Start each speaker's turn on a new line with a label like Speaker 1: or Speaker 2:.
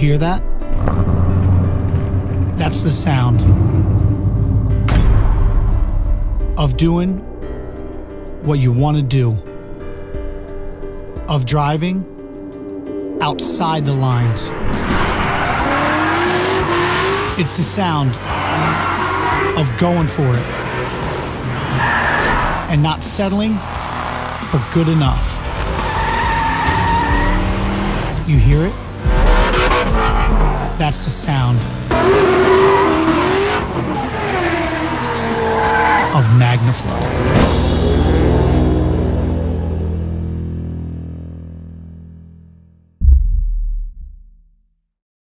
Speaker 1: hear that? That's the sound of doing what you want to do, of driving outside the lines. It's the sound of going for it and not settling for good enough. You hear it? That's the sound of MagnaFlow.